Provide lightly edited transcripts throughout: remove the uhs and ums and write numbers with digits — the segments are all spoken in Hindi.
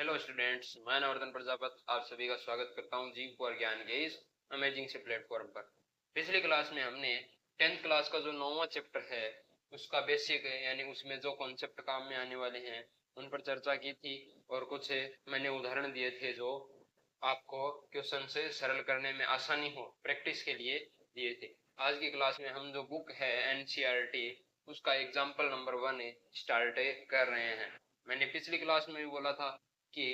हेलो स्टूडेंट्स, मैं नवर्धन प्रजापत आप सभी का स्वागत करता हूं जीव फॉर ज्ञान के इस अमेजिंग से प्लेटफॉर्म पर। पिछली क्लास में हमने 10th क्लास का जो 9वां चैप्टर है उसका बेसिक है, यानी उसमें जो कॉन्सेप्ट काम में आने वाले हैं उन पर चर्चा की थी और कुछ मैंने उदाहरण दिए थे जो आपको क्वेश्चन से सरल करने में आसानी हो, प्रैक्टिस के लिए दिए थे। आज की क्लास में हम जो बुक है एनसीईआरटी उसका एग्जाम्पल नंबर 1 स्टार्ट कर रहे हैं। मैंने पिछली क्लास में भी बोला था कि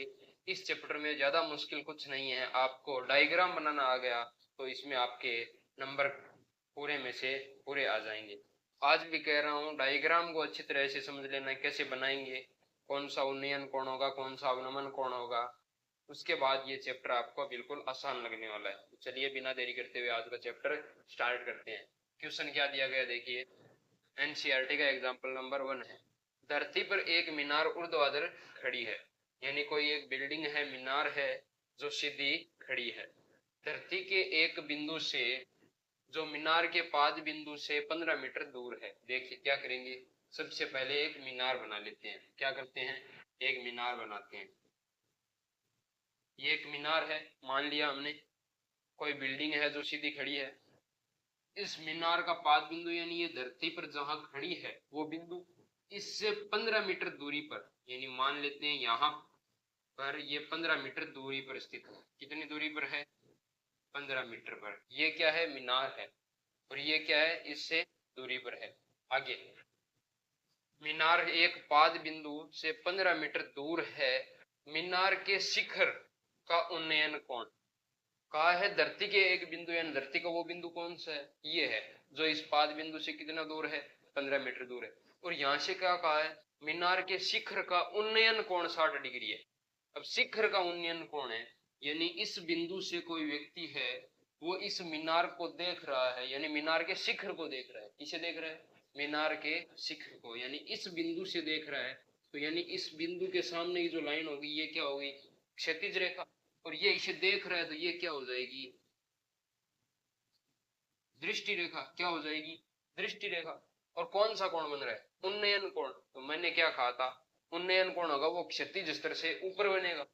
इस चैप्टर में ज्यादा मुश्किल कुछ नहीं है, आपको डायग्राम बनाना आ गया तो इसमें आपके नंबर पूरे में से पूरे आ जाएंगे। आज भी कह रहा हूँ डायग्राम को अच्छी तरह से समझ लेना, कैसे बनाएंगे, कौन सा उन्नयन कोण होगा, कौन सा अवनमन कोण होगा, उसके बाद ये चैप्टर आपको बिल्कुल आसान लगने वाला है। तो चलिए बिना देरी करते हुए आज का चैप्टर स्टार्ट करते हैं। क्वेश्चन क्या दिया गया देखिए, एनसीईआरटी का एग्जाम्पल नंबर 1 है, धरती पर एक मीनार ऊर्ध्वाधर खड़ी है, यानी कोई एक बिल्डिंग है, मीनार है जो सीधी खड़ी है। धरती के एक बिंदु से जो मीनार के पाद बिंदु से 15 मीटर दूर है। देखिए क्या करेंगे, सबसे पहले एक मीनार बना लेते हैं। क्या करते हैं, एक मीनार बनाते हैं। ये एक मीनार है, मान लिया हमने, कोई बिल्डिंग है जो सीधी खड़ी है। इस मीनार का पाद बिंदु यानी ये धरती पर जहां खड़ी है वो बिंदु इससे 15 मीटर दूरी पर, यानी मान लेते हैं यहाँ पर ये 15 मीटर दूरी पर स्थित है। कितनी दूरी पर है, 15 मीटर पर। ये क्या है, मीनार है, और ये क्या है, इससे दूरी पर है। आगे मीनार एक पाद बिंदु से 15 मीटर दूर है। मीनार के शिखर का उन्नयन कोण कहा है, धरती के एक बिंदु यानी धरती का वो बिंदु कौन सा है, ये है जो इस पाद बिंदु से कितना दूर है, 15 मीटर दूर है। और यहां से क्या कहा है, मीनार के शिखर का उन्नयन कोण 60 डिग्री है। अब शिखर का उन्नयन कोण है, यानी इस बिंदु से कोई व्यक्ति है वो इस मीनार को देख रहा है, यानी मीनार के शिखर को देख रहा है। किसे देख रहा है, मीनार के शिखर को, यानी इस बिंदु से देख रहा है। तो यानी इस बिंदु के सामने की जो लाइन होगी ये क्या होगी, क्षैतिज रेखा। और ये इसे देख रहा है तो ये क्या हो जाएगी, दृष्टि रेखा। क्या हो जाएगी, दृष्टि रेखा। और कौन सा कोण बन रहा है, उन्नयन कोण। तो मैंने क्या कहा था, उन्नयन कोण होगा वो क्षैतिज स्तर से ऊपर बनेगा,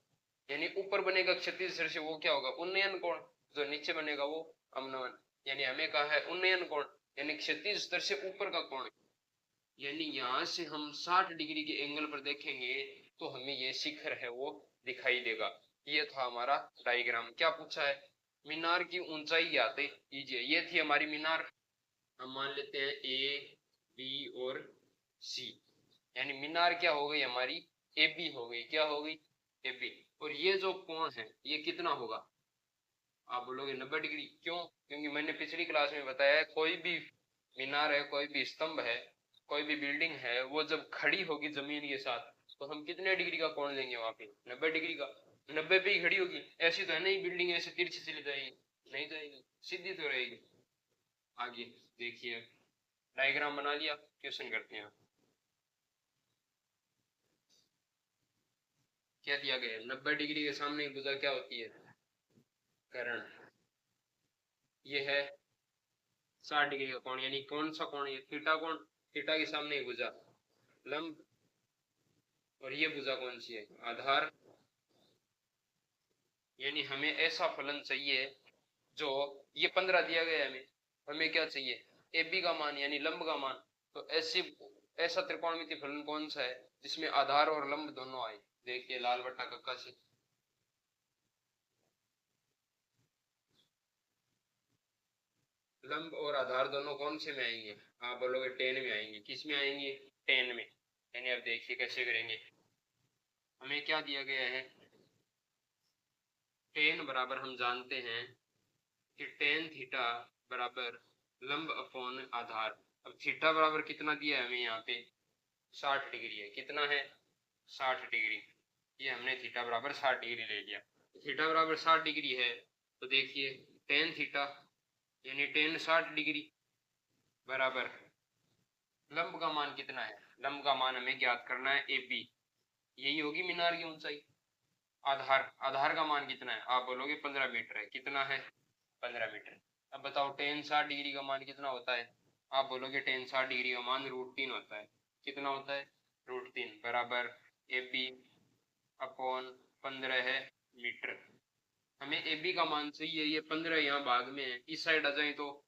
यानी ऊपर बनेगा क्षैतिज स्तर से, वो क्या होगा, उन्नयन कोण। जो नीचे बनेगा वो अवनमन। यानी हमें कहा है उन्नयन कोण यानी क्षैतिज स्तर से ऊपर का कोण, यानी यहां से हम 60 डिग्री के एंगल पर देखेंगे तो हमें ये शिखर है वो दिखाई देगा। ये था हमारा डायग्राम। क्या पूछा है, मीनार की ऊंचाई ज्ञात कीजिए। ये थी हमारी मीनार, हम मान लेते हैं ए बी और सी, यानी मीनार क्या हो गई हमारी, ए बी हो गई। क्या हो गई, ए बी। और ये जो कोण है ये कितना होगा, आप बोलोगे 90 डिग्री। क्यों, क्योंकि मैंने पिछली क्लास में बताया है कोई भी मीनार है, कोई भी स्तंभ है, कोई भी बिल्डिंग है, वो जब खड़ी होगी जमीन के साथ तो हम कितने डिग्री का कोण लेंगे वहां पे, 90 डिग्री का। 90 पे ही खड़ी होगी, ऐसी तो है नहीं बिल्डिंग ऐसे तिरछी चली जाएगी, नहीं जाएगी, सीधी तो रहेगी। आगे देखिए, डायग्राम बना लिया, क्वेश्चन करते हैं। क्या दिया गया, 90 डिग्री के सामने भुजा क्या होती है, कर्ण। ये है 60 डिग्री का कोण, यानी कौन सा कोण, ये थीटा कोण। थीटा के सामने भुजा लंब, और ये भुजा कौन सी है, आधार। यानी हमें ऐसा फलन चाहिए जो, ये 15 दिया गया है हमें, हमें क्या चाहिए, ए बी का मान यानी लंब का मान। तो ऐसी ऐसा त्रिकोणमितीय फलन कौन सा है जिसमें आधार और लंब दोनों आए। देखिए लाल बट्टा कक्का से, लंब और आधार दोनों कौन से में आएंगे, आप बोलोगे टेन में आएंगे। किस में आएंगे, टेन में। यानी अब देखिए कैसे करेंगे, हमें क्या दिया गया है, टेन बराबर हम जानते हैं कि टेन थीटा बराबर लंब अपॉन आधार। अब थीटा बराबर कितना दिया है हमें यहाँ पे, 60 डिग्री है। कितना है, 60 डिग्री। ये हमने थीटा बराबर 60 डिग्री ले लिया। थीटा बराबर 60 डिग्री है तो देखिए टेन थीटा यानी टेन 60 डिग्री बराबर लंब का मान कितना है, लंब का मान हमें ज्ञात करना है ए बी, यही होगी मीनार की ऊंचाई। आधार, आधार का मान कितना है, आप बोलोगे 15 मीटर है। कितना है, 15 मीटर। अब बताओ टेन 60 डिग्री का मान कितना होता है, आप बोलोगे टेन 60 डिग्री का मान √3 होता है। कितना होता है, √3 बराबर ए बी अपॉन 15 मीटर। हमें ए बी का मान चाहिए, ये 15 यहाँ भाग में है, इस साइड आ जाए तो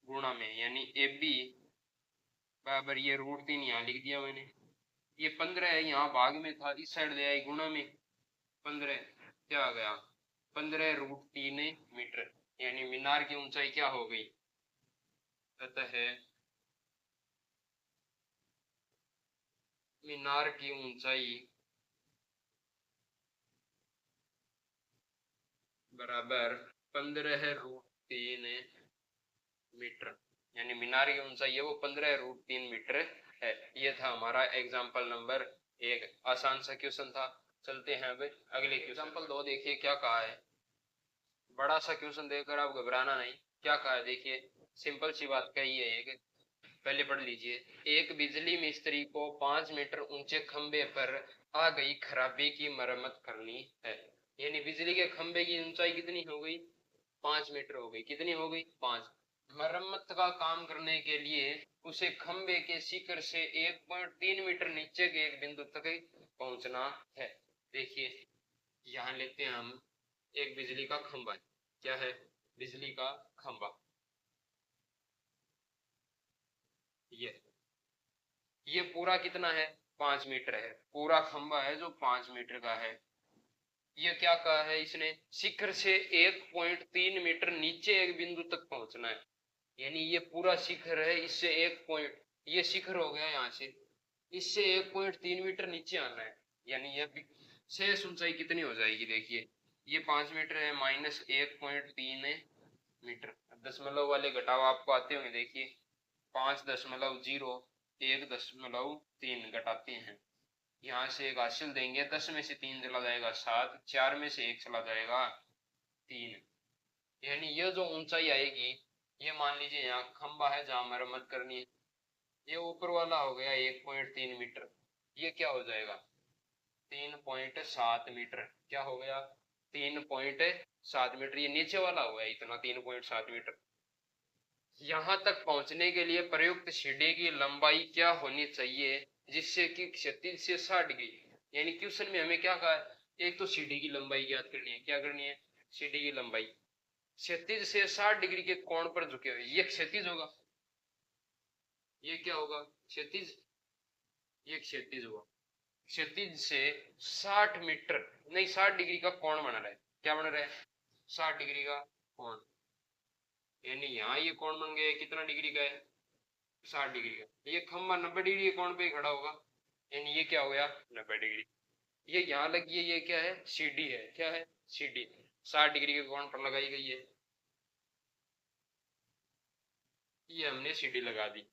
गुणा में, यानी ए बी बराबर ये √3 यहाँ लिख दिया मैंने। ये 15 है यहाँ भाग में था, इस साइड ले आई गुणा में, 15 क्या आ गया 15 √3 मीटर, यानी मीनार की ऊंचाई क्या हो गई, अतः मीनार की ऊंचाई बराबर 15 √3 मीटर, यानी मीनार की ऊंचाई है वो 15 √3 मीटर है। ये था हमारा एग्जाम्पल नंबर 1, आसान सा क्वेश्चन था। चलते हैं अब अगले एग्जाम्पल 2, देखिए क्या कहा है। बड़ा सा क्वेश्चन देखकर आप घबराना नहीं, क्या कहा है देखिए, सिंपल सी बात कही है एक, पहले पढ़ लीजिए। एक बिजली मिस्त्री को 5 मीटर ऊंचे खंबे पर आ गई खराबी की मरम्मत करनी है, यानी बिजली के खंबे की ऊंचाई कितनी हो गई, 5 मीटर हो गई, कितनी हो गई 5। मरम्मत का काम करने के लिए उसे खंबे के शिखर से 1.3 मीटर नीचे के एक बिंदु तक पहुंचना है। देखिए यहाँ लेते हैं हम एक बिजली का खंबा, क्या है, बिजली का खंबा, ये पूरा कितना है 5 मीटर है, पूरा खंबा है जो 5 मीटर का है। ये क्या कहा है इसने, शिखर से 1.3 मीटर नीचे एक बिंदु तक पहुंचना है, यानी ये पूरा शिखर है, इससे 1 ये शिखर हो गया यहाँ से, इससे 1.3 मीटर नीचे आना है, यानी ये शेष ऊंचाई कितनी हो जाएगी, देखिए ये 5 मीटर है माइनस 1.3 मीटर। दशमलव वाले घटाव आपको आते होंगे, देखिए 5.0 1.3 घटाते हैं, यहाँ से एक हासिल देंगे, 10 में से 3 चला जाएगा 7, 4 में से 1 चला जाएगा 3, यानी ये जो ऊंचाई आएगी, ये मान लीजिए यहाँ खंबा है जहां मरम्मत करनी है, ये ऊपर वाला हो गया 1.3 मीटर, ये क्या हो जाएगा 3.7 मीटर, क्या हो गया 3.7 मीटर, ये नीचे वाला हो गया इतना 3.7 मीटर। यहाँ तक पहुंचने के लिए प्रयुक्त सीढ़ी की लंबाई क्या होनी चाहिए जिससे कि क्षैतिज से 60 डिग्री, यानी क्वेश्चन में हमें क्या कहा है, एक तो सीढ़ी की लंबाई ज्ञात करनी है, क्या करनी है, सीढ़ी की लंबाई क्षैतिज से 60 डिग्री के कोण पर झुके हुए, ये क्षैतिज होगा, ये क्या होगा क्षैतिज, ये क्षैतिज हुआ, क्षैतिज से 60 मीटर नहीं 60 डिग्री का कोण बना रहा है, क्या बन रहा है 60 डिग्री का कोण, यानी यहाँ ये कोण बन गया कितना डिग्री का है 60 डिग्री का, ये खंबा 90 डिग्री के कोण पे खड़ा होगा, यानी ये क्या हो गया 90 डिग्री, ये यहाँ लगी है, ये क्या है सीढ़ी है, क्या है सीढ़ी, 60 डिग्री के कोण पर लगाई गई है, ये हमने सीढ़ी लगा दी।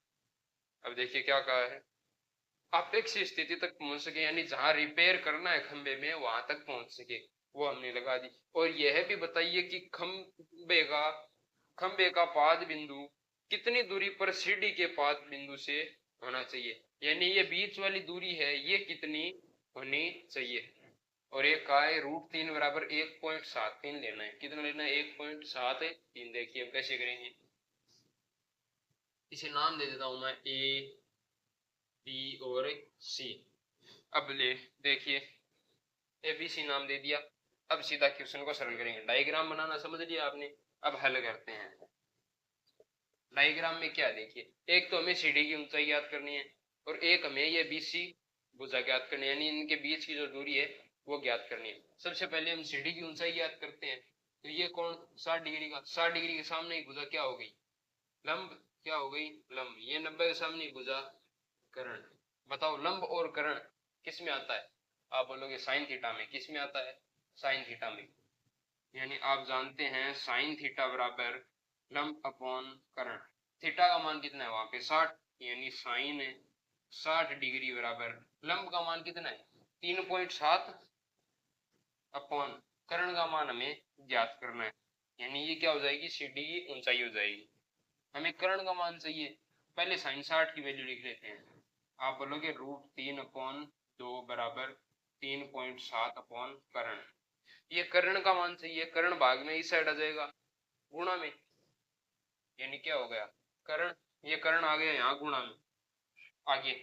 अब देखिए क्या कहा है, अपेक्षित स्थिति तक पहुंच सके, यानी जहां रिपेयर करना है खंबे में वहां तक पहुंच सके, वो हमने लगा दी। और यह भी बताइए कि खंबे का पाद बिंदु कितनी दूरी पर सीढ़ी के पाद बिंदु से होना चाहिए, यानी ये बीच वाली दूरी है ये कितनी होनी चाहिए, और एक का है √3 बराबर 1.73 लेना है, कितना लेना है 1.73। देखिए अब कैसे करेंगे, इसे नाम दे देता हूं मैं ए बी और सी। अब ले देखिए ए बी सी नाम दे दिया, अब सीधा क्वेश्चन को सरल करेंगे, डायग्राम बनाना समझ लिया आपने, अब हल करते हैं। डायग्राम में क्या देखिए, एक तो हमें सीढ़ी की ऊंचाई याद करनी है और एक हमें ये बीसी भुजा ज्ञात करनी है, यानी इनके बीच की जो दूरी है वो ज्ञात करनी है। सबसे पहले हम सीढ़ी की ऊंचाई याद करते हैं, तो ये कोण 60 डिग्री का, 60 डिग्री के सामने ही भुजा क्या हो गई लंब, क्या हो गई लंब, ये 90 के सामने ही भुजा कर्ण। बताओ लंब और कर्ण किस में आता है, आप बोलोगे साइन थीटा में, किस में आता है साइन थीटा में, यानी आप जानते हैं साइन थीटा बराबर लंब अपॉन कर्ण, थीटा का मान कितना है वहां पे 60, यानी साइन 60 डिग्री बराबर लंब का मान कितना है 3.7 अपॉन कर्ण का मान हमें ज्ञात करना है, यानी ये क्या हो जाएगी सीढ़ी की ऊंचाई हो जाएगी। हमें कर्ण का मान चाहिए, पहले साइन 60 की वैल्यू लिख लेते हैं, आप बोलोगे √3/2 बराबर 3.7 अपॉन कर्ण, ये कर्ण का मान चाहिए, कर्ण भाग में इस साइड आ जाएगा गुणा में, यानी क्या हो गया कर्ण, ये कर्ण आ गया यहाँ गुणा में, आगे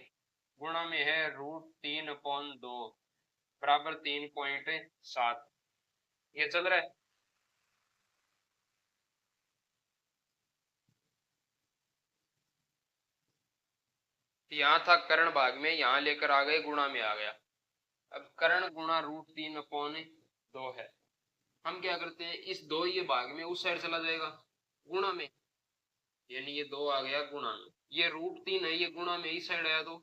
गुणा में है √3/2 बराबर 3.7। ये चल रहा है। यहाँ था कर्ण भाग में, यहाँ लेकर आ गए गुणा में आ गया। अब कर्ण गुणा √3/2 है। हम क्या करते हैं, इस दो ये भाग में उस साइड चला जाएगा गुणा में, यानी ये 2 आ गया गुणा में। ये √3 है, ये गुणा में इस साइड आया तो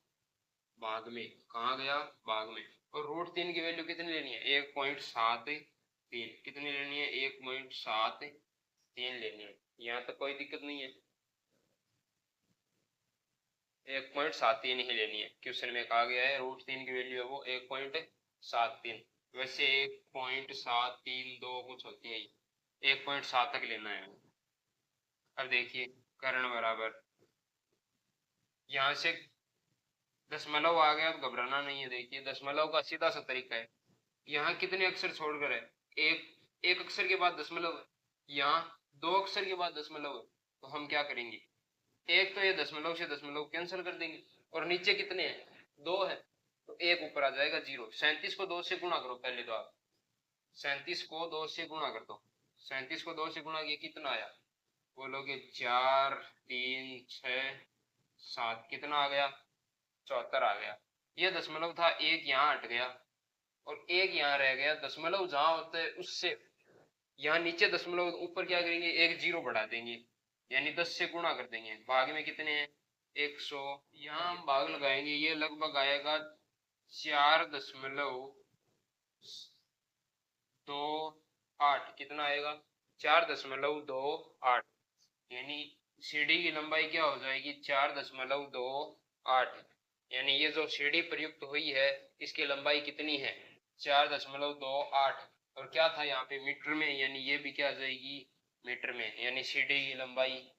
भाग में, कहाँ गया भाग में। और √3 की वैल्यू कितनी लेनी है, 1.73। कितनी लेनी है, 1.73 लेनी है। यहाँ तक कोई दिक्कत नहीं है, 1.73 ही लेनी है। क्वेश्चन में कहा गया है √3 की वैल्यू है वो 1.73। वैसे 1.732 कुछ होती है, 1.7 तक लेना है। अब देखिए कर्ण बराबर, यहाँ से दशमलव आ गया, अब घबराना नहीं है। देखिए दशमलव का सीधा सा तरीका है, यहाँ कितने अक्षर छोड़कर है, एक अक्षर के बाद दशमलव है, यहाँ 2 अक्षर के बाद दशमलव है। तो हम क्या करेंगे, एक तो ये दशमलव से दशमलव कैंसिल कर देंगे, और नीचे कितने हैं, 2 है, तो एक ऊपर आ जाएगा 0। 37 को 2 से गुणा करो पहले तो आप, 37 को 2 से गुणा कर दो। 37 को 2 से गुणा किया कितना आया, बोलोगे 4 3 6 7, कितना आ गया, 74 आ गया। ये दशमलव था, एक यहाँ हट गया और एक यहाँ रह गया। दशमलव जहां होता है उससे यहाँ नीचे दशमलव ऊपर क्या करेंगे, एक 0 बढ़ा देंगे, यानी 10 से गुणा कर देंगे। भाग में कितने हैं, 100। यहाँ हम भाग लगाएंगे, ये लगभग आएगा 4.28। कितना आएगा, 4.28, यानी सीढ़ी की लंबाई क्या हो जाएगी, 4.28। यानी ये जो सीढ़ी प्रयुक्त हुई है इसकी लंबाई कितनी है, 4.28। और क्या था यहाँ पे, मीटर में, यानी ये भी क्या आ जाएगी मीटर में, यानी सीढ़ी की लंबाई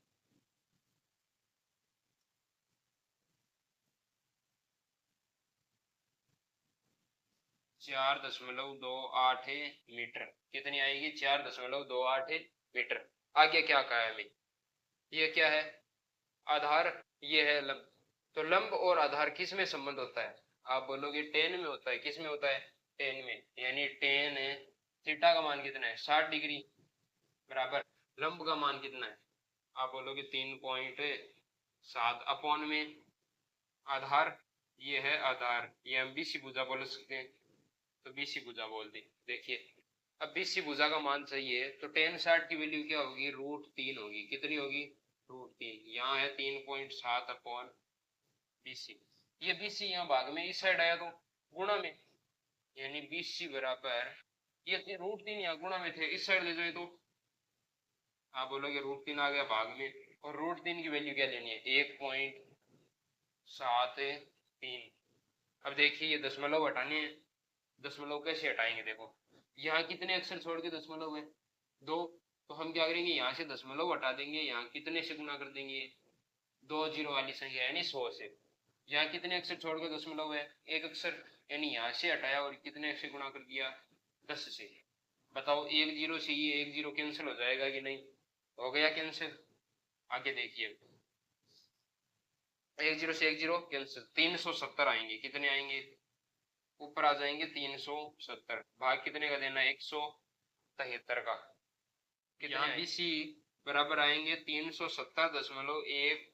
4.28 मीटर। कितनी आएगी, 4.28 मीटर। आगे क्या कहा है हमें, ये क्या है, आधार, ये है लंब। तो लंब और आधार किस में संबंध होता है, आप बोलोगे टेन में होता है। किस में होता है, टेन में, यानी टेन थीटा का मान कितना है, 60 डिग्री, बराबर लंब का मान कितना है, आप बोलोगे 3.7 अपॉन में आधार, ये है आधार, ये हम बीसी भुजा बोल सकते हैं, तो बीसी भुजा बोल दी। देखिए अब बीसी भुजा का मान सही है तो टेन 60 की वैल्यू क्या होगी, √3 होगी। कितनी होगी, √3। यहाँ है 3.7 अपॉन बीसी। ये बीसी यहाँ भाग में इस साइड आया तो गुणा में, यानी बीसी बराबर, ये √3 यहाँ गुणा में थे, इस साइड ले जाए तो आप बोलोगे √3 आ गया भाग में। और √3 की वैल्यू क्या लेनी है, 1.73। अब देखिए ये दशमलव हटाने हैं, दशमलव कैसे हटाएंगे, देखो यहाँ कितने अक्षर छोड़ के दशमलव है, 2। तो हम क्या करेंगे, यहाँ से दशमलव हटा देंगे, यहाँ कितने से गुणा कर देंगे, 2 0 वाली संख्या यानी 100 से। यहाँ कितने अक्षर छोड़ के दशमलव है, एक अक्षर, यानी यहाँ से हटाया और कितने से गुणा कर दिया, 10 से। बताओ 1 0 से ये 1 0 कैंसिल हो जाएगा कि नहीं, हो गया कैंसिल। आगे देखिए 1 0 से 1 0 कैंसिल, 370 आएंगे। कितने आएंगे, ऊपर आ जाएंगे 370। भाग कितने का देना है, 173 का। यहाँ बीसी बराबर आएंगे 370.1।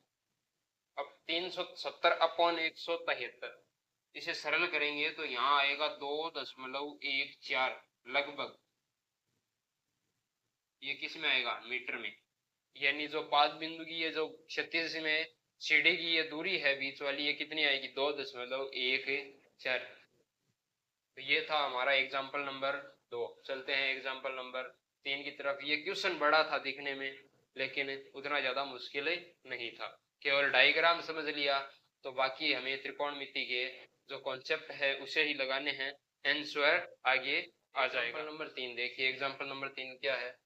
अब 370 अपॉन 173, इसे सरल करेंगे तो यहाँ आएगा 2.14 लगभग। ये किस में आएगा, मीटर में। यानी जो पाद बिंदु की ये जो क्षैतिज में सीढ़ी की ये दूरी है बीच वाली, ये कितनी आएगी, 2.14। तो ये था हमारा एग्जाम्पल नंबर 2। चलते हैं एग्जाम्पल नंबर 3 की तरफ। ये क्वेश्चन बड़ा था दिखने में, लेकिन उतना ज्यादा मुश्किल नहीं था, केवल डायग्राम समझ लिया तो बाकी हमें त्रिकोणमिति के जो कॉन्सेप्ट है उसे ही लगाने हैं, आंसर आगे आ जाएगा। नंबर 3 देखिए, एग्जाम्पल नंबर 3 क्या है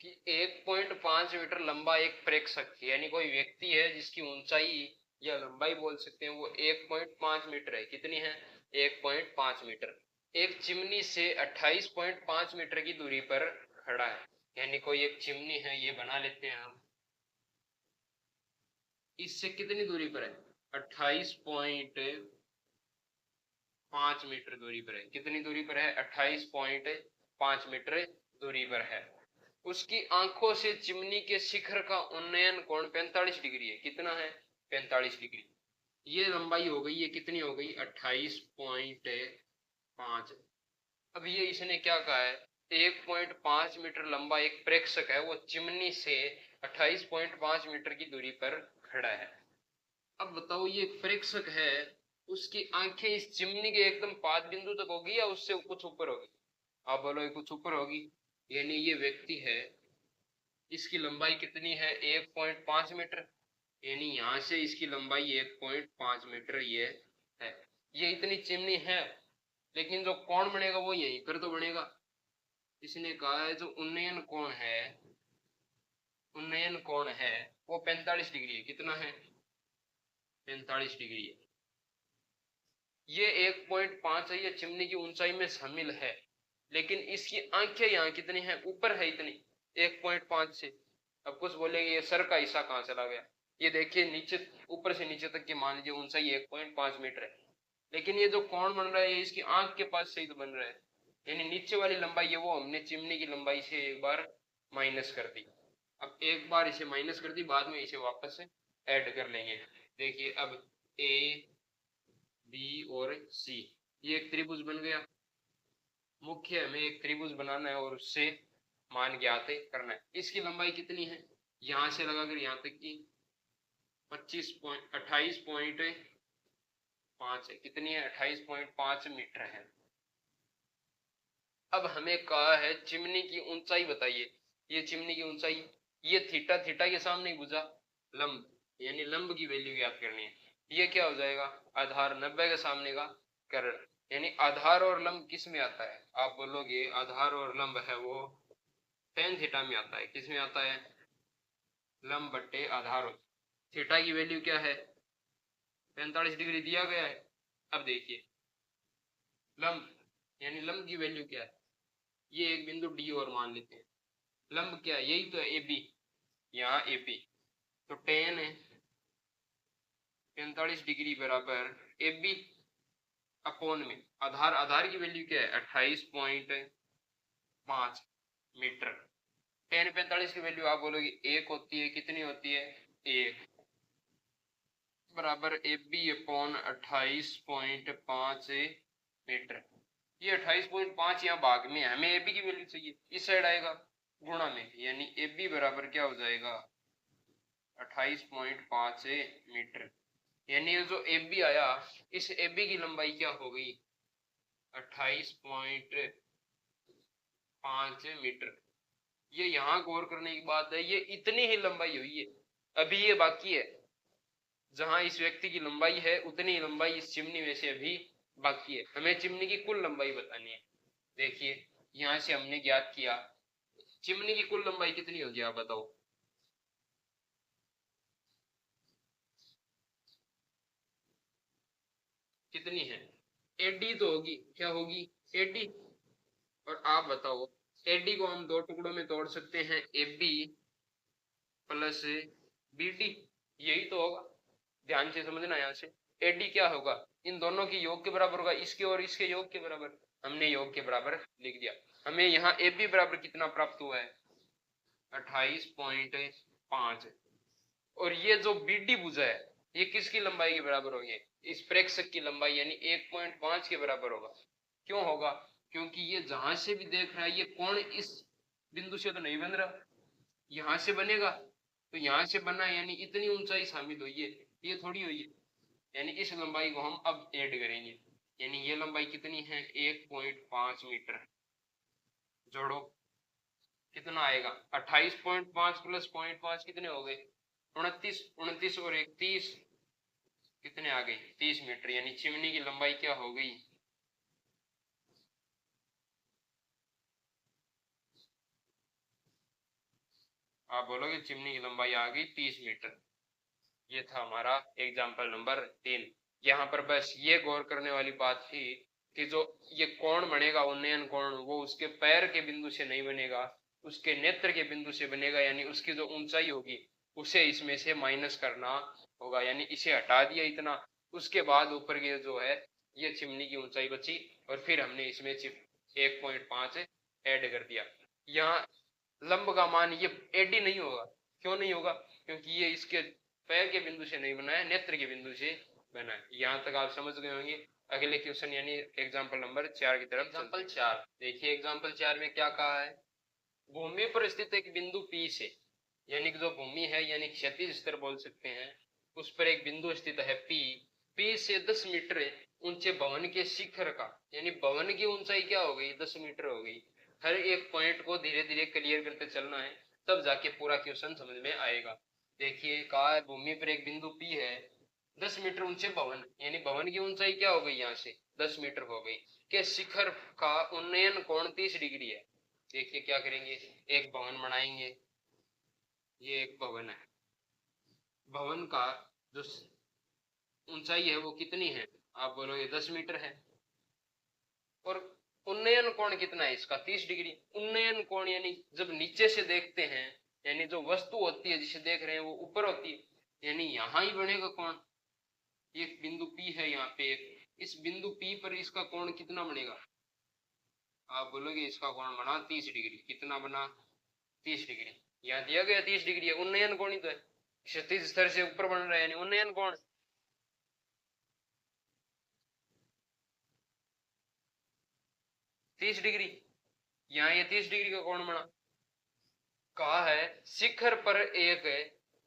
कि 1.5 मीटर लंबा एक प्रेक्षक, यानी कोई व्यक्ति है जिसकी ऊंचाई या लंबाई बोल सकते हैं वो 1.5 मीटर है। कितनी है, 1.5 मीटर। एक चिमनी से 28.5 मीटर की दूरी पर खड़ा है, यानी कोई एक चिमनी है, ये बना लेते हैं हम। इससे कितनी दूरी पर है, 28.5 5 मीटर दूरी पर है। कितनी दूरी पर है? 28.5 मीटर दूरी पर है। उसकी आंखों से चिमनी के शिखर का उन्नयन कोण 45 डिग्री है। कितना है? 45 डिग्री। ये लंबाई हो गई, ये कितनी हो गई? 28.5। अब ये इसने क्या कहा है? 1.5 मीटर लंबा एक प्रेक्षक है, वो चिमनी से 28.5 मीटर की दूरी पर खड़ा है। अब बताओ, ये प्रेक्षक है, उसकी आंखें इस चिमनी के एकदम पाद बिंदु तक होगी या उससे कुछ ऊपर होगी? आप बोलो कुछ ऊपर होगी। यानी ये व्यक्ति है, इसकी लंबाई कितनी है? 1.5 मीटर। यानी यहां से इसकी लंबाई 1.5 मीटर ये है। ये इतनी चिमनी है, लेकिन जो कोण बनेगा वो यहीं पर तो बनेगा। इसने कहा है जो उन्नयन कोण है वो 45 डिग्री है। कितना है? 45 डिग्री है। ये 1.5 है, ये चिमनी की ऊंचाई में शामिल है, लेकिन इसकी आंखें यहाँ कितनी हैं? ऊपर है इतनी, 1.5 से। अब कुछ बोलेंगे ये सर का हिस्सा कहाँ चला गया? ये देखिए नीचे, ऊपर से नीचे तक की मान लीजिए ऊंचाई 1.5 मीटर है, लेकिन ये जो कोण बन रहा है ये इसकी आंख के पास से ही तो बन रहा है। यानी नीचे वाली लंबाई है वो हमने चिमनी की लंबाई से एक बार माइनस कर दी। अब एक बार इसे माइनस कर दी, बाद में इसे वापस से ऐड कर लेंगे। देखिए अब ए बी और सी, ये एक त्रिभुज बन गया। मुख्य हमें एक त्रिभुज बनाना है और उससे मान ज्ञात करना है। इसकी लंबाई कितनी है? यहां से लगाकर यहां तक की 28.5 है। कितनी है? 28.5 मीटर है। अब हमें कहा है चिमनी की ऊंचाई बताइए। ये चिमनी की ऊंचाई, ये थीटा, थीटा के सामने ही भुजा लंब, यानी लंब की वैल्यू ज्ञात करनी है। ये क्या हो जाएगा? आधार 90 के सामने का कर्ण। यानी आधार और लंब किस में आता है? आप बोलोगे आधार और लंब है वो tan थीटा में आता है। किस में आता है? लंब बट्टे आधार। थीटा की वैल्यू क्या है? 45 डिग्री दिया गया है। अब देखिए लंब, यानी लंब की वैल्यू क्या है? ये एक बिंदु डी और मान लेते हैं। लंब क्या है? यही तो है, ए बी। यहाँ ए बी, तो tan है 45 डिग्री बराबर ए बी अपोन में आधार। आधार की वैल्यू क्या है? 28.5 मीटर। tan 45 की वैल्यू आप बोलोगे 1 होती है। कितनी होती है? 1 बराबर ए बी अपोन 28.5 मीटर। ये 28.5 यहाँ भाग में है, हमें ए बी की वैल्यू चाहिए, इस साइड आएगा गुणा में, यानी ए बी बराबर क्या हो जाएगा? 28.5 मीटर। यानी जो ए बी आया, इस ए बी की लंबाई क्या हो गई? 28.5 मीटर। ये यहाँ गौर करने की बात है, ये इतनी ही लंबाई हुई है। अभी ये बाकी है, जहां इस व्यक्ति की लंबाई है उतनी लंबाई इस चिमनी में से अभी बाकी है। हमें चिमनी की कुल लंबाई बतानी है। देखिए यहां से हमने ज्ञात किया चिमनी की कुल लंबाई कितनी होगी, आप बताओ। कितनी है? एडी तो होगी, क्या होगी? एडी। और आप बताओ, एडी को हम दो टुकड़ों में तोड़ सकते हैं, A B plus B D, यही तो होगा। ध्यान से समझना, यहाँ से एडी क्या होगा? इन दोनों की योग के बराबर होगा, इसके और इसके योग के बराबर। हमने योग के बराबर लिख दिया। हमें यहाँ ए बी बराबर कितना प्राप्त हुआ है? 28.5। और ये जो बी डी भुजा है ये किसकी लंबाई के बराबर होगी? इस प्रेक्षक की लंबाई, यानी 1.5 के बराबर होगा। क्यों होगा? क्योंकि ये जहां से भी देख रहा है ये कोण इस बिंदु से तो नहीं बन रहा, यहां से बनेगा। तो यहां से बना, यानी इतनी ऊंचाई शामिल हुई है, ये थोड़ी हुई है। यानी इस लंबाई को हम अब ऐड करेंगे, यानी ये लंबाई कितनी है? 1.5 मीटर। जोड़ो, कितना आएगा? 28.5 प्लस 0.5 कितने हो गए? 29। 29 और 1 30, कितने आ गई? 30 मीटर। यानी चिमनी की लंबाई क्या हो गई? आप बोलोगे चिमनी की लंबाई आ गई 30 मीटर। ये था हमारा एग्जाम्पल नंबर 3। यहाँ पर बस ये गौर करने वाली बात थी कि जो ये कोण बनेगा उन्नयन कोण, वो उसके पैर के बिंदु से नहीं बनेगा, उसके नेत्र के बिंदु से बनेगा। यानी उसकी जो ऊंचाई होगी उसे इसमें से माइनस करना होगा, यानी इसे हटा दिया इतना, उसके बाद ऊपर के जो है ये चिमनी की ऊंचाई बची, और फिर हमने इसमें 1.5 ऐड कर दिया। यहाँ लंब का मान ये ऐड ही नहीं होगा। क्यों नहीं होगा? क्योंकि ये इसके पैर के बिंदु से नहीं बना है, नेत्र के बिंदु से बना है। यहाँ तक आप समझ गए होंगे। अगले क्वेश्चन यानी एग्जाम्पल नंबर 4 की तरफ। एग्जाम्पल 4 देखिए, एग्जाम्पल 4 में क्या कहा है? भूमि पर स्थित एक बिंदु P से, यानी कि जो भूमि है यानी क्षैतिज स्तर बोल सकते हैं, उस पर एक बिंदु स्थित है P से 10 मीटर ऊंचे भवन के शिखर का, यानी भवन की ऊंचाई क्या हो गई? 10 मीटर हो गई। हर एक पॉइंट को धीरे धीरे क्लियर करते चलना है, तब जाके पूरा क्वेश्चन समझ में आएगा। देखिए, कहा है भूमि पर एक बिंदु P है, 10 मीटर ऊंचे भवन, यानी भवन की ऊंचाई क्या हो गई? यहाँ से 10 मीटर हो गई, के शिखर का उन्नयन कोण 30 डिग्री है। देखिए क्या करेंगे, एक भवन बनाएंगे। ये एक भवन है, भवन का जो ऊंचाई है वो कितनी है? आप बोलोगे 10 मीटर है। और उन्नयन कोण कितना है इसका? 30 डिग्री। उन्नयन कोण यानी जब नीचे से देखते हैं, यानी जो वस्तु होती है जिसे देख रहे हैं वो ऊपर होती है, यानी यहाँ ही बनेगा कोण। एक बिंदु P है यहाँ पे, इस बिंदु P पर इसका कोण कितना बनेगा? आप बोलोगे इसका कोण बना 30 डिग्री। कितना बना? 30 डिग्री। यहाँ दिया गया 30 डिग्री है, उन्नयन कोण ही तो है, क्षैतिज स्तर से ऊपर बन रहा है, यानी उन्नयन कोण 30 डिग्री। यहाँ ये 30 डिग्री का कोण बना। कहा है शिखर पर एक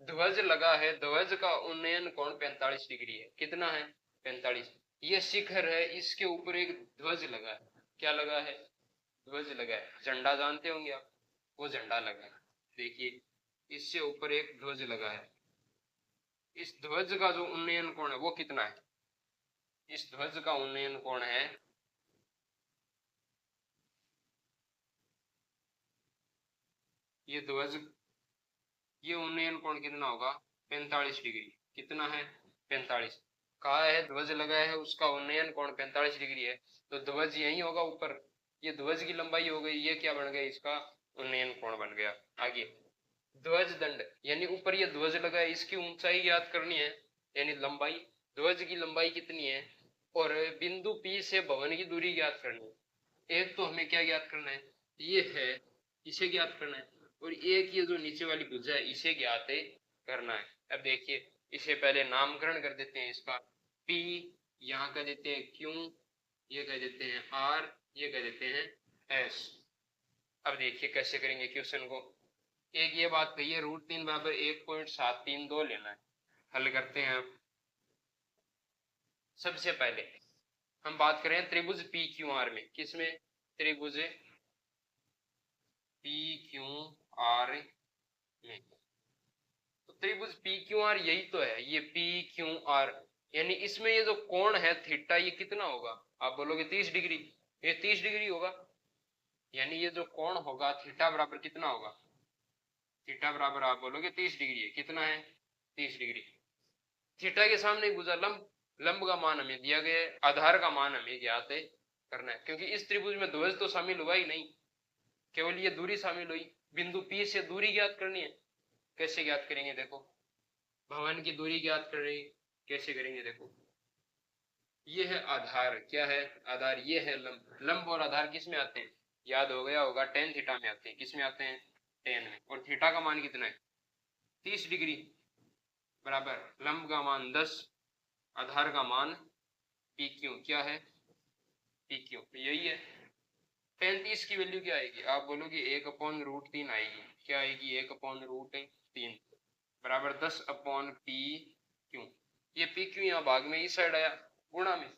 ध्वज लगा है, ध्वज का उन्नयन कोण 45 डिग्री है। कितना है? 45। ये शिखर है, इसके ऊपर एक ध्वज लगा है। क्या लगा है? ध्वज लगा है। झंडा जानते होंगे आप, वो झंडा लगा है। देखिए, इससे ऊपर एक ध्वज लगा है। इस ध्वज का जो उन्नयन कोण है वो कितना है? इस ध्वज का उन्नयन कोण है, ये ध्वज, ये उन्नयन कोण कितना होगा? 45 डिग्री। कितना है? 45। कहा है ध्वज लगा है, उसका उन्नयन कोण 45 डिग्री है, तो ध्वज यही होगा ऊपर। ये ध्वज की लंबाई हो गई, ये क्या बन गया? इसका उन्नयन कोण बन गया। आगे ध्वज दंड, यानी ऊपर ये ध्वज लगा है, इसकी ऊंचाई याद करनी है, यानी लंबाई, ध्वज की लंबाई कितनी है, और बिंदु P से भवन की दूरी ज्ञात करनी है। एक तो हमें क्या ज्ञात करना है? ये है, इसे ज्ञात करना है, और एक ये जो नीचे वाली भुजा है इसे ज्ञात करना है। अब देखिए, इसे पहले नामकरण कर देते हैं इसका। P यहाँ कह देते हैं Q, ये कह देते हैं R, ये कह देते हैं S। अब देखिए कैसे करेंगे क्वेश्चन को। एक ये बात कही है, √3 बराबर 1.732 लेना है। हल करते हैं। अब सबसे पहले हम बात करें त्रिभुज PQR में। किसमें? त्रिभुज PQR में। तो त्रिभुज PQR यही तो है, ये PQR, यानी इसमें ये जो कोण है थीटा, ये कितना होगा? आप बोलोगे 30 डिग्री। ये 30 डिग्री होगा, यानी ये जो कोण होगा थीटा बराबर कितना होगा? थीटा बराबर आप बोलोगे 30 डिग्री है। कितना है? 30 डिग्री। थीटा के सामने भुजा लंब, लंब का मान हमें दिया गया है, आधार का मान हमें ज्ञात करना है, क्योंकि इस त्रिभुज में ध्वज तो शामिल हुआ ही नहीं, केवल ये दूरी शामिल हुई। बिंदु P से दूरी ज्ञात करनी है। कैसे ज्ञात करेंगे? देखो, भवन की दूरी ज्ञात कर रही, कैसे करेंगे? देखो, ये है आधार। क्या है? आधार। ये है लंब। लंब और आधार किस में आते हैं? याद हो गया होगा, टेन थीटा में आते हैं। किस में आते हैं? टेन में। और थीटा का मान कितना है? 30 डिग्री बराबर लंब का मान 10, आधार का मान PQ। क्या है? PQ। यही है। 35 की वैल्यू क्या आएगी? आप बोलोगे 1/√3 आएगी। क्या आएगी? 1/√3 बराबर 10/PQ। ये PQ यहाँ भाग में इस साइड आया, गुणा में,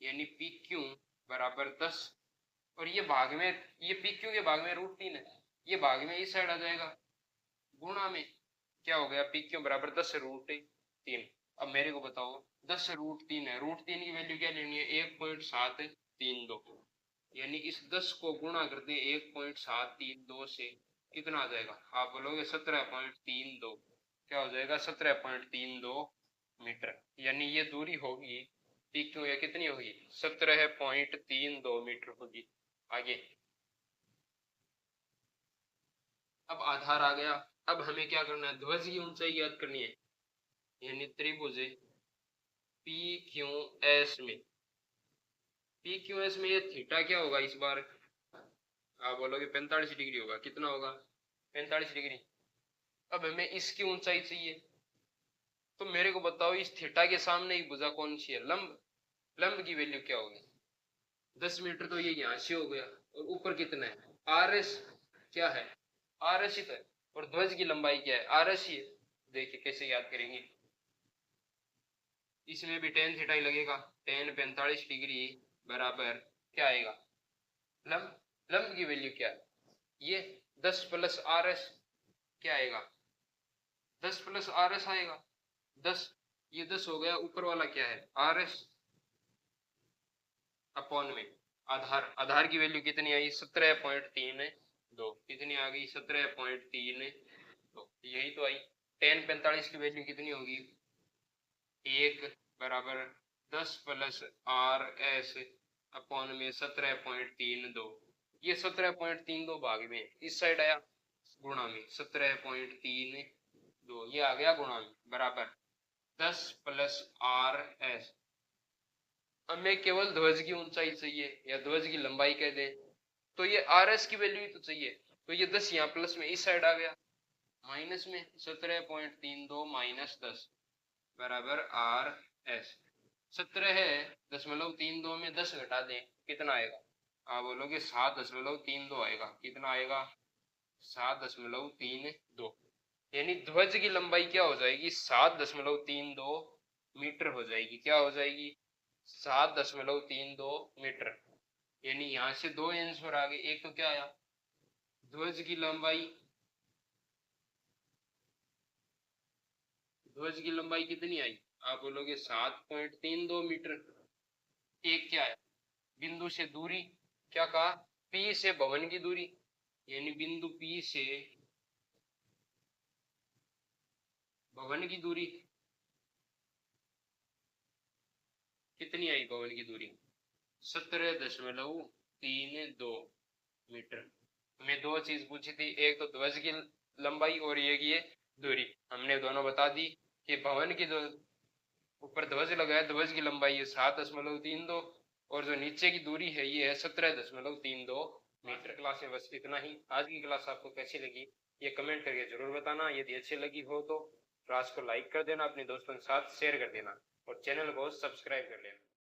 यानी PQ बराबर 10, और ये भाग में, ये PQ के भाग में √3 है, ये भाग में इस साइड आ जाएगा, गुणा में। क्या हो गया? PQ बराबर 10√3। अब मेरे को बताओ, 10√3 है, √3 की वैल्यू क्या लेनी है? 1.732, यानी इस 10 को गुणा कर दे 1.732 से, कितना आ जाएगा? आप बोलोगे 17.32। क्या हो जाएगा? 17.32 मीटर, यानी ये दूरी होगी PQ, या कितनी होगी? 17.32 मीटर होगी। आगे अब आधार आ गया। अब हमें क्या करना है? ध्वज की ऊंचाई ज्ञात करनी है, यानी त्रिभुज PQS में पी क्यू एस में ये थीटा क्या होगा इस बार? आप बोलोगे 45 डिग्री होगा। कितना होगा? 45 डिग्री। अब हमें इसकी ऊंचाई चाहिए, तो मेरे को बताओ इस थीटा के सामने ही भुजा कौन सी है? लंब। लंब की वैल्यू क्या होगी? 10 मीटर तो ये यहाँ से हो गया, और ऊपर कितना है? R S. क्या है? आर एस ही तो है। और ध्वज की लंबाई क्या है? आर एस ही है। देखिए कैसे याद करेंगे। इसमें भी टेन थीटा ही लगेगा। टेन 45 डिग्री बराबर क्या आएगा? लंब। लंब की वैल्यू क्या है? ये 10 प्लस आर एस। क्या आएगा? 10 प्लस आर एस आएगा। 10, ये 10 हो गया। ऊपर वाला क्या है? आर एस अपॉन में आधार। आधार की वैल्यू कितनी आई? 17.32। कितनी आ गई? 17.32। यही तो आई। टेन 45 की वैल्यू कितनी होगी? 1 बराबर 10 प्लस आर एस अपॉन में 17.32। ये 17.32 भाग में इस साइड आया, गुणा में 17.32, ये आ गया गुणा में बराबर 10 प्लस आर एस। हमें केवल ध्वज की ऊंचाई चाहिए या ध्वज की लंबाई कह दें, तो ये आर एस की वैल्यू ही तो चाहिए। तो ये 10 यहाँ प्लस में इस साइड आ गया, माइनस में 17.32 माइनस 10 बराबर आर एस। 17 है, 0.32 में 10 घटा दें, कितना आएगा? आप बोलोगे 7.32 आएगा। कितना आएगा? 7.32। यानी ध्वज की लंबाई क्या हो जाएगी? 7.32 मीटर हो जाएगी। क्या हो जाएगी? 7.32 मीटर। यानी यहां से दो आंसर आ गए। एक तो क्या आया? ध्वज की लंबाई। ध्वज की लंबाई कितनी आई? आप बोलोगे 7.32 मीटर। एक क्या आया? बिंदु से दूरी। क्या कहा? पी से भवन की दूरी, यानी बिंदु पी से भवन की दूरी कितनी आई? भवन की दूरी 17.32 मीटर। हमें दो चीज पूछी थी, एक तो ध्वज की लंबाई और ये दूरी। हमने दोनों बता दी कि भवन की जो ऊपर ध्वज लगा है, ध्वज की लंबाई है 7.32, और जो नीचे की दूरी है ये है 17.32 मीटर। क्लास में बस इतना ही। आज की क्लास आपको कैसी लगी ये कमेंट करके जरूर बताना। यदि अच्छी लगी हो तो क्लास को लाइक कर देना, अपने दोस्तों के साथ शेयर कर देना, और चैनल को सब्सक्राइब कर लेना।